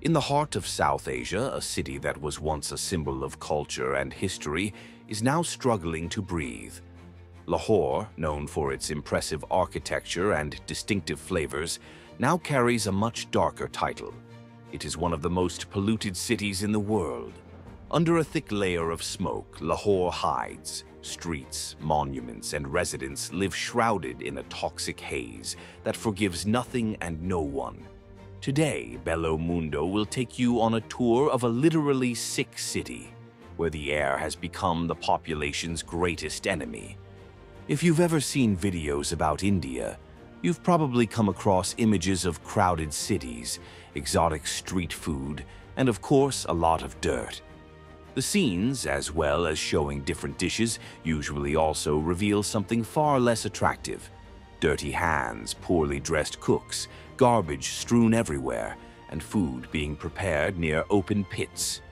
In the heart of South Asia, a city that was once a symbol of culture and history is now struggling to breathe. Lahore, known for its impressive architecture and distinctive flavors, now carries a much darker title. It is one of the most polluted cities in the world. Under a thick layer of smoke, Lahore hides. Streets, monuments, and residents live shrouded in a toxic haze that forgives nothing and no one. Today, Bello Mundo will take you on a tour of a literally sick city, where the air has become the population's greatest enemy. If you've ever seen videos about India, you've probably come across images of crowded cities, exotic street food, and of course, a lot of dirt. The scenes, as well as showing different dishes, usually also reveal something far less attractive. Dirty hands, poorly dressed cooks, garbage strewn everywhere, and food being prepared near open pits.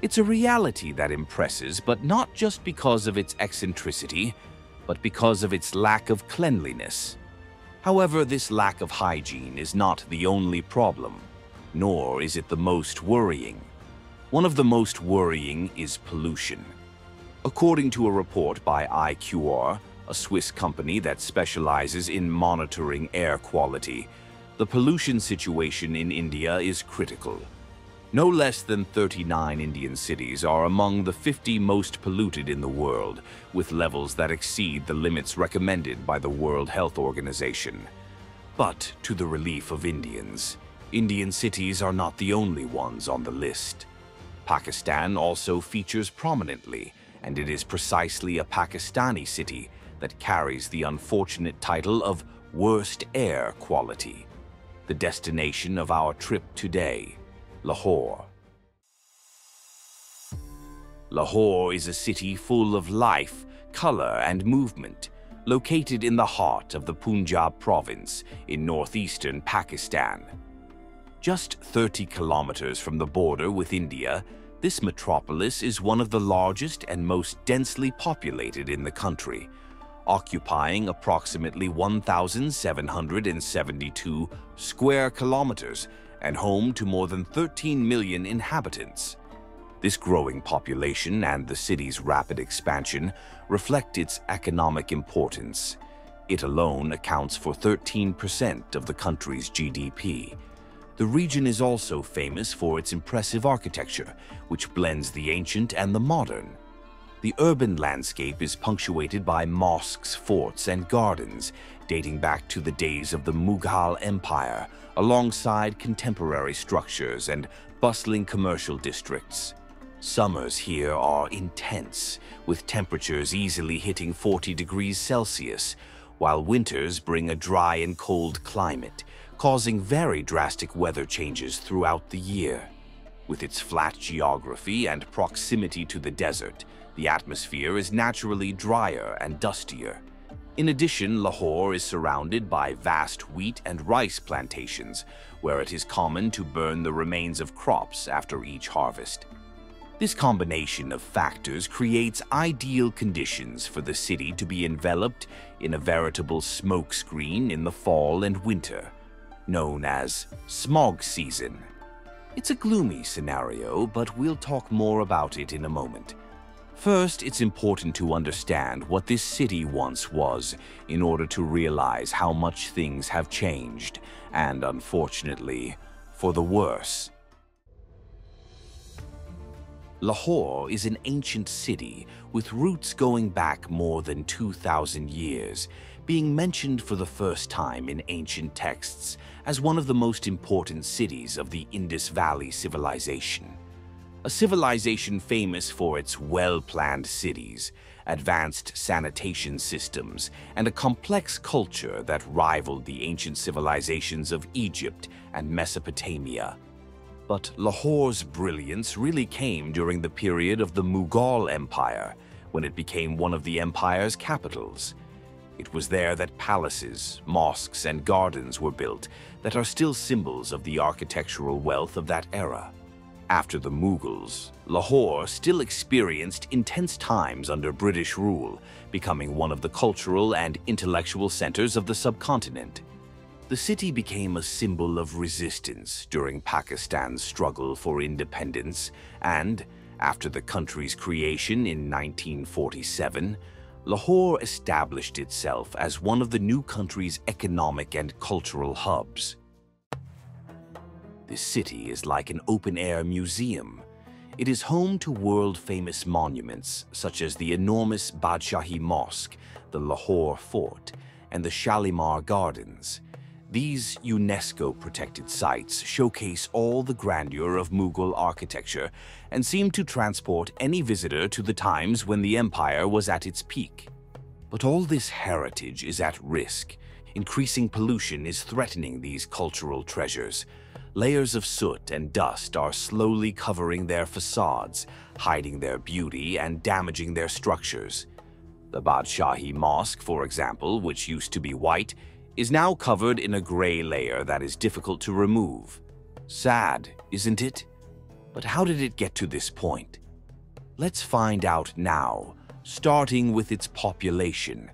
It's a reality that impresses, but not just because of its eccentricity, but because of its lack of cleanliness. However, this lack of hygiene is not the only problem, nor is it the most worrying. One of the most worrying is pollution. According to a report by IQR, a Swiss company that specializes in monitoring air quality, the pollution situation in India is critical. No less than 39 Indian cities are among the 50 most polluted in the world, with levels that exceed the limits recommended by the World Health Organization. But to the relief of Indians, Indian cities are not the only ones on the list. Pakistan also features prominently, and it is precisely a Pakistani city that carries the unfortunate title of Worst Air Quality. The destination of our trip today, Lahore. Lahore is a city full of life, color, and movement, located in the heart of the Punjab province in northeastern Pakistan. Just 30 kilometers from the border with India, this metropolis is one of the largest and most densely populated in the country, occupying approximately 1,772 square kilometers and home to more than 13 million inhabitants. This growing population and the city's rapid expansion reflect its economic importance. It alone accounts for 13% of the country's GDP. The region is also famous for its impressive architecture, which blends the ancient and the modern. The urban landscape is punctuated by mosques, forts, and gardens dating back to the days of the Mughal Empire, alongside contemporary structures and bustling commercial districts. Summers here are intense, with temperatures easily hitting 40 degrees Celsius, while winters bring a dry and cold climate, causing very drastic weather changes throughout the year. With its flat geography and proximity to the desert, the atmosphere is naturally drier and dustier. In addition, Lahore is surrounded by vast wheat and rice plantations, where it is common to burn the remains of crops after each harvest. This combination of factors creates ideal conditions for the city to be enveloped in a veritable smokescreen in the fall and winter, known as smog season. It's a gloomy scenario, but we'll talk more about it in a moment. First, it's important to understand what this city once was in order to realize how much things have changed, and unfortunately, for the worse. Lahore is an ancient city with roots going back more than 2,000 years, being mentioned for the first time in ancient texts as one of the most important cities of the Indus Valley civilization. A civilization famous for its well-planned cities, advanced sanitation systems, and a complex culture that rivaled the ancient civilizations of Egypt and Mesopotamia. But Lahore's brilliance really came during the period of the Mughal Empire, when it became one of the empire's capitals. It was there that palaces, mosques, and gardens were built that are still symbols of the architectural wealth of that era. After the Mughals, Lahore still experienced intense times under British rule, becoming one of the cultural and intellectual centers of the subcontinent. The city became a symbol of resistance during Pakistan's struggle for independence, and, after the country's creation in 1947, Lahore established itself as one of the new country's economic and cultural hubs. This city is like an open-air museum. It is home to world-famous monuments such as the enormous Badshahi Mosque, the Lahore Fort, and the Shalimar Gardens. These UNESCO-protected sites showcase all the grandeur of Mughal architecture and seem to transport any visitor to the times when the empire was at its peak. But all this heritage is at risk. Increasing pollution is threatening these cultural treasures. Layers of soot and dust are slowly covering their facades, hiding their beauty and damaging their structures. The Badshahi Mosque, for example, which used to be white, is now covered in a gray layer that is difficult to remove. Sad, isn't it? But how did it get to this point? Let's find out now, starting with its population.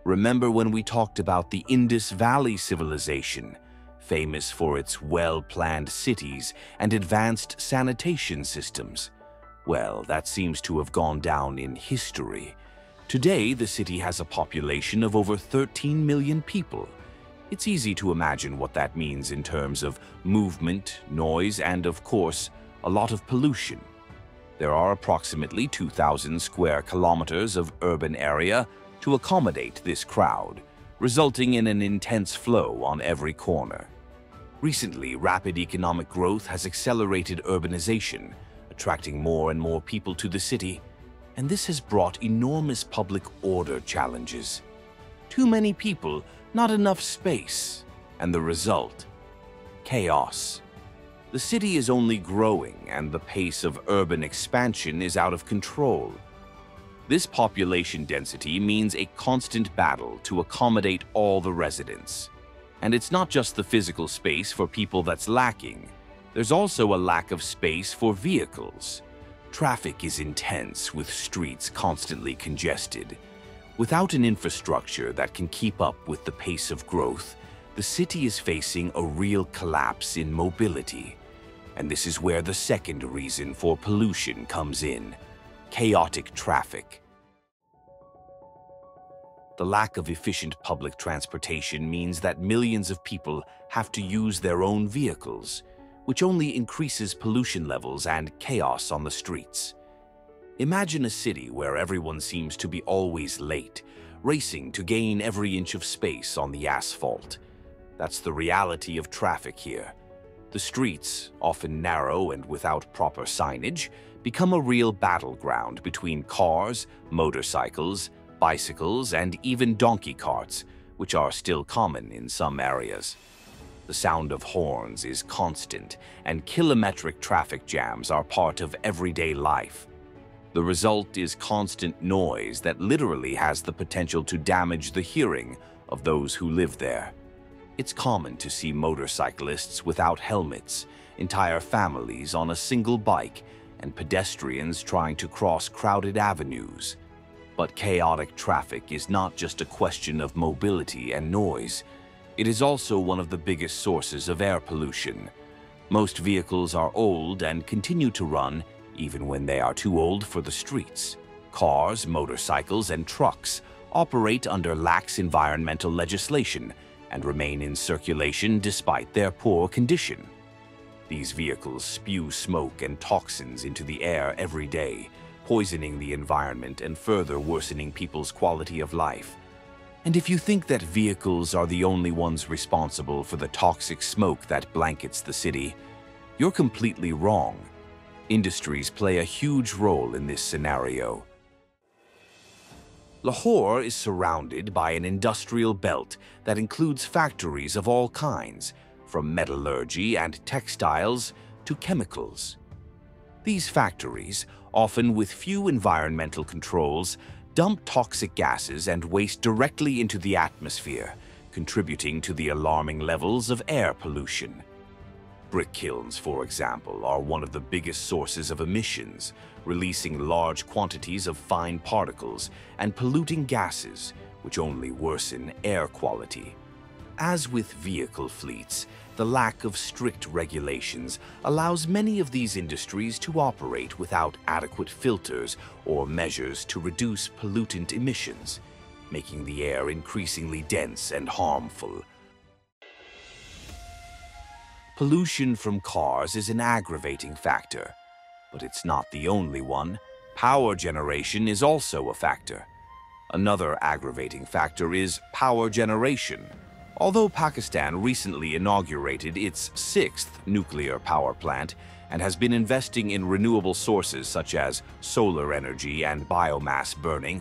Remember when we talked about the Indus Valley civilization, famous for its well-planned cities and advanced sanitation systems? Well, that seems to have gone down in history. Today, the city has a population of over 13 million people. It's easy to imagine what that means in terms of movement, noise, and, of course, a lot of pollution. There are approximately 2,000 square kilometers of urban area to accommodate this crowd, resulting in an intense flow on every corner. Recently, rapid economic growth has accelerated urbanization, attracting more and more people to the city, and this has brought enormous public order challenges. Too many people, not enough space, and the result? Chaos. The city is only growing, and the pace of urban expansion is out of control. This population density means a constant battle to accommodate all the residents. And it's not just the physical space for people that's lacking. There's also a lack of space for vehicles. Traffic is intense, with streets constantly congested. Without an infrastructure that can keep up with the pace of growth, the city is facing a real collapse in mobility. And this is where the second reason for pollution comes in: chaotic traffic. The lack of efficient public transportation means that millions of people have to use their own vehicles, which only increases pollution levels and chaos on the streets. Imagine a city where everyone seems to be always late, racing to gain every inch of space on the asphalt. That's the reality of traffic here. The streets, often narrow and without proper signage, become a real battleground between cars, motorcycles, bicycles, and even donkey carts, which are still common in some areas. The sound of horns is constant, and kilometric traffic jams are part of everyday life. The result is constant noise that literally has the potential to damage the hearing of those who live there. It's common to see motorcyclists without helmets, entire families on a single bike, and pedestrians trying to cross crowded avenues. But chaotic traffic is not just a question of mobility and noise. It is also one of the biggest sources of air pollution. Most vehicles are old and continue to run even when they are too old for the streets. Cars, motorcycles, and trucks operate under lax environmental legislation and remain in circulation despite their poor condition. These vehicles spew smoke and toxins into the air every day, poisoning the environment and further worsening people's quality of life. And if you think that vehicles are the only ones responsible for the toxic smoke that blankets the city, you're completely wrong. Industries play a huge role in this scenario. Lahore is surrounded by an industrial belt that includes factories of all kinds, from metallurgy and textiles to chemicals. These factories, often with few environmental controls, dump toxic gases and waste directly into the atmosphere, contributing to the alarming levels of air pollution. Brick kilns, for example, are one of the biggest sources of emissions, releasing large quantities of fine particles and polluting gases, which only worsen air quality. As with vehicle fleets, the lack of strict regulations allows many of these industries to operate without adequate filters or measures to reduce pollutant emissions, making the air increasingly dense and harmful. Pollution from cars is an aggravating factor, but it's not the only one. Power generation is also a factor. Another aggravating factor is power generation. Although Pakistan recently inaugurated its 6th nuclear power plant and has been investing in renewable sources such as solar energy and biomass burning,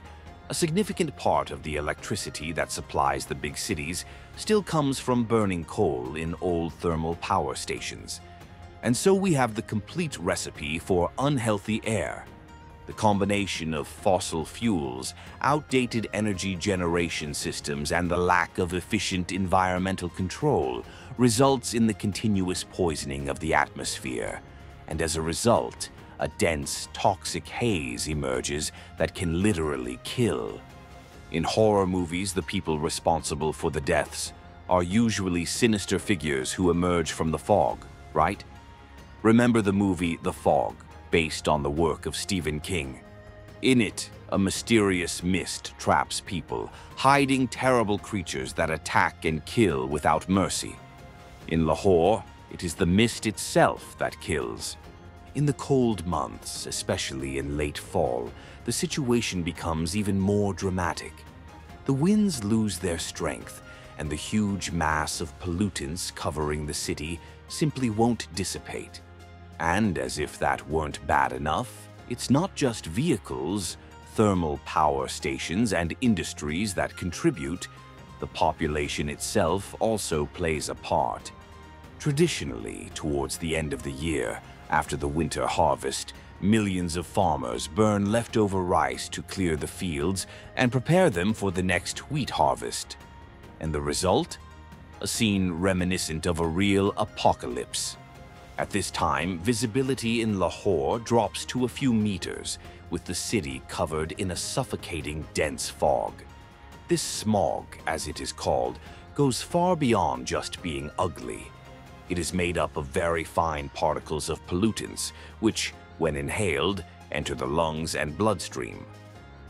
a significant part of the electricity that supplies the big cities still comes from burning coal in old thermal power stations. And so we have the complete recipe for unhealthy air. The combination of fossil fuels, outdated energy generation systems, and the lack of efficient environmental control results in the continuous poisoning of the atmosphere. And as a result, a dense, toxic haze emerges that can literally kill. In horror movies, the people responsible for the deaths are usually sinister figures who emerge from the fog, right? Remember the movie The Fog, based on the work of Stephen King. In it, a mysterious mist traps people, hiding terrible creatures that attack and kill without mercy. In Lahore, it is the mist itself that kills. In the cold months, especially in late fall, the situation becomes even more dramatic. The winds lose their strength, and the huge mass of pollutants covering the city simply won't dissipate. And as if that weren't bad enough, it's not just vehicles, thermal power stations, and industries that contribute. The population itself also plays a part. Traditionally, towards the end of the year, after the winter harvest, millions of farmers burn leftover rice to clear the fields and prepare them for the next wheat harvest. And the result? A scene reminiscent of a real apocalypse. At this time, visibility in Lahore drops to a few meters, with the city covered in a suffocating dense fog. This smog, as it is called, goes far beyond just being ugly. It is made up of very fine particles of pollutants, which, when inhaled, enter the lungs and bloodstream.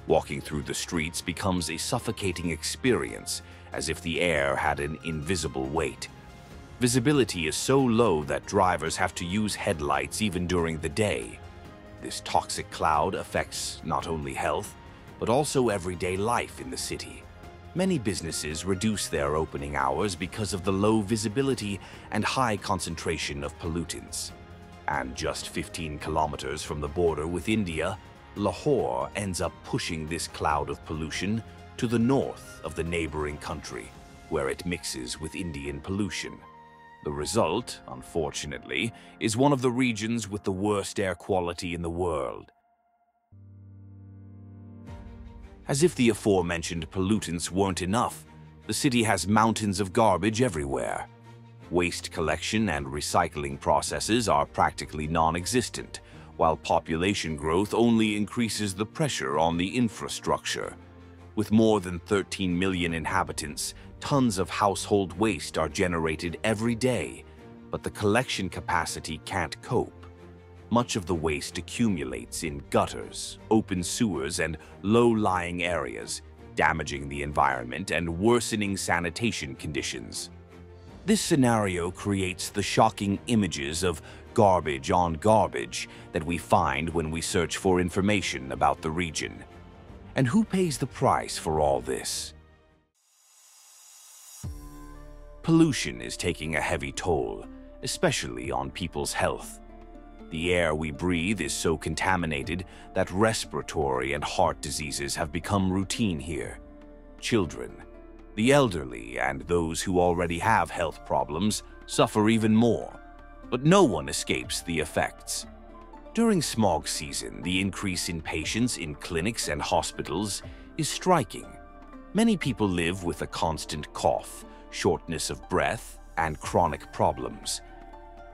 Walking through the streets becomes a suffocating experience, as if the air had an invisible weight. Visibility is so low that drivers have to use headlights even during the day. This toxic cloud affects not only health, but also everyday life in the city. Many businesses reduce their opening hours because of the low visibility and high concentration of pollutants. And just 15 kilometers from the border with India, Lahore ends up pushing this cloud of pollution to the north of the neighboring country, where it mixes with Indian pollution. The result, unfortunately, is one of the regions with the worst air quality in the world. As if the aforementioned pollutants weren't enough, the city has mountains of garbage everywhere. Waste collection and recycling processes are practically non-existent, while population growth only increases the pressure on the infrastructure. With more than 13 million inhabitants, tons of household waste are generated every day, but the collection capacity can't cope. Much of the waste accumulates in gutters, open sewers, and low-lying areas, damaging the environment and worsening sanitation conditions. This scenario creates the shocking images of garbage on garbage that we find when we search for information about the region. And who pays the price for all this? Pollution is taking a heavy toll, especially on people's health. The air we breathe is so contaminated that respiratory and heart diseases have become routine here. Children, the elderly, and those who already have health problems suffer even more, but no one escapes the effects. During smog season, the increase in patients in clinics and hospitals is striking. Many people live with a constant cough, shortness of breath, and chronic problems.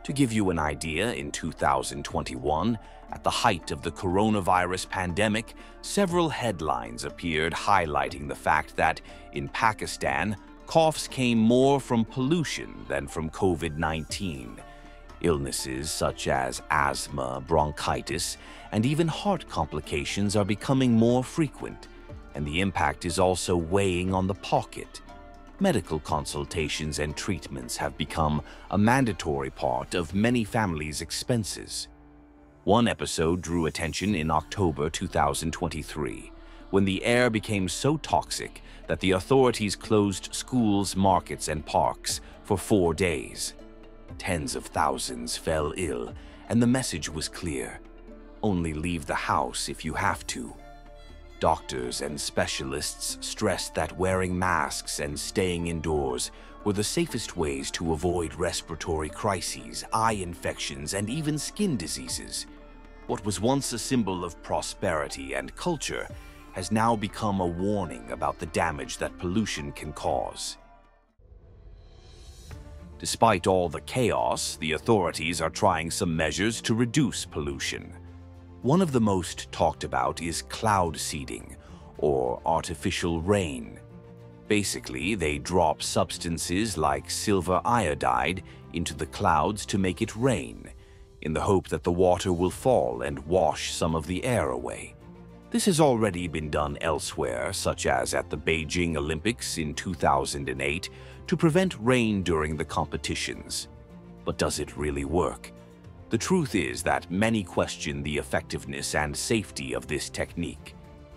To give you an idea, in 2021, at the height of the coronavirus pandemic, several headlines appeared highlighting the fact that, in Pakistan, coughs came more from pollution than from COVID-19. Illnesses such as asthma, bronchitis, and even heart complications are becoming more frequent, and the impact is also weighing on the pocket. Medical consultations and treatments have become a mandatory part of many families' expenses. One episode drew attention in October 2023, when the air became so toxic that the authorities closed schools, markets, and parks for 4 days. Tens of thousands fell ill, and the message was clear: only leave the house if you have to. Doctors and specialists stressed that wearing masks and staying indoors were the safest ways to avoid respiratory crises, eye infections, and even skin diseases. What was once a symbol of prosperity and culture has now become a warning about the damage that pollution can cause. Despite all the chaos, the authorities are trying some measures to reduce pollution. One of the most talked about is cloud seeding, or artificial rain. Basically, they drop substances like silver iodide into the clouds to make it rain, in the hope that the water will fall and wash some of the air away. This has already been done elsewhere, such as at the Beijing Olympics in 2008, to prevent rain during the competitions. But does it really work? The truth is that many question the effectiveness and safety of this technique.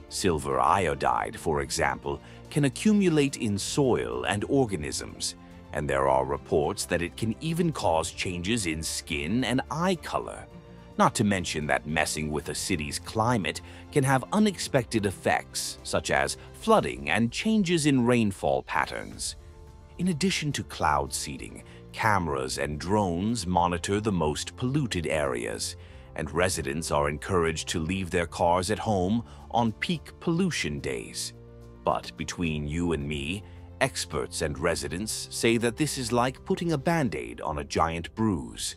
Silver iodide, for example, can accumulate in soil and organisms, and there are reports that it can even cause changes in skin and eye color. Not to mention that messing with a city's climate can have unexpected effects, such as flooding and changes in rainfall patterns. In addition to cloud seeding, cameras and drones monitor the most polluted areas, and residents are encouraged to leave their cars at home on peak pollution days. But between you and me, experts and residents say that this is like putting a Band-Aid on a giant bruise.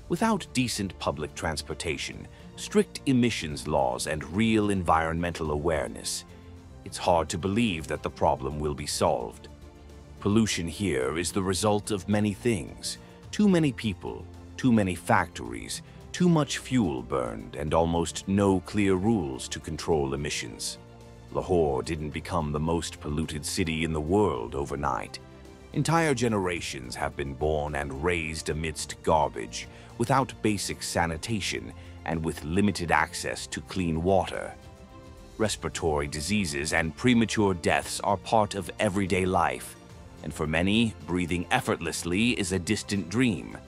Without decent public transportation, strict emissions laws, and real environmental awareness, it's hard to believe that the problem will be solved. Pollution here is the result of many things: too many people, too many factories, too much fuel burned, and almost no clear rules to control emissions. Lahore didn't become the most polluted city in the world overnight. Entire generations have been born and raised amidst garbage, without basic sanitation, and with limited access to clean water. Respiratory diseases and premature deaths are part of everyday life, and for many, breathing effortlessly is a distant dream.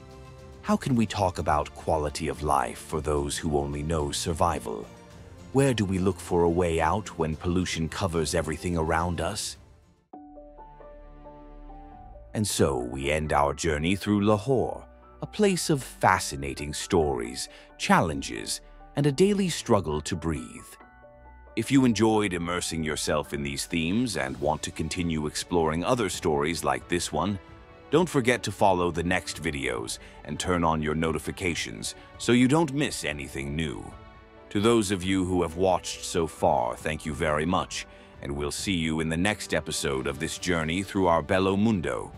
How can we talk about quality of life for those who only know survival? Where do we look for a way out when pollution covers everything around us? And so we end our journey through Lahore, a place of fascinating stories, challenges, and a daily struggle to breathe. If you enjoyed immersing yourself in these themes and want to continue exploring other stories like this one, don't forget to follow the next videos and turn on your notifications so you don't miss anything new. To those of you who have watched so far, thank you very much, and we'll see you in the next episode of this journey through our Bello Mundo.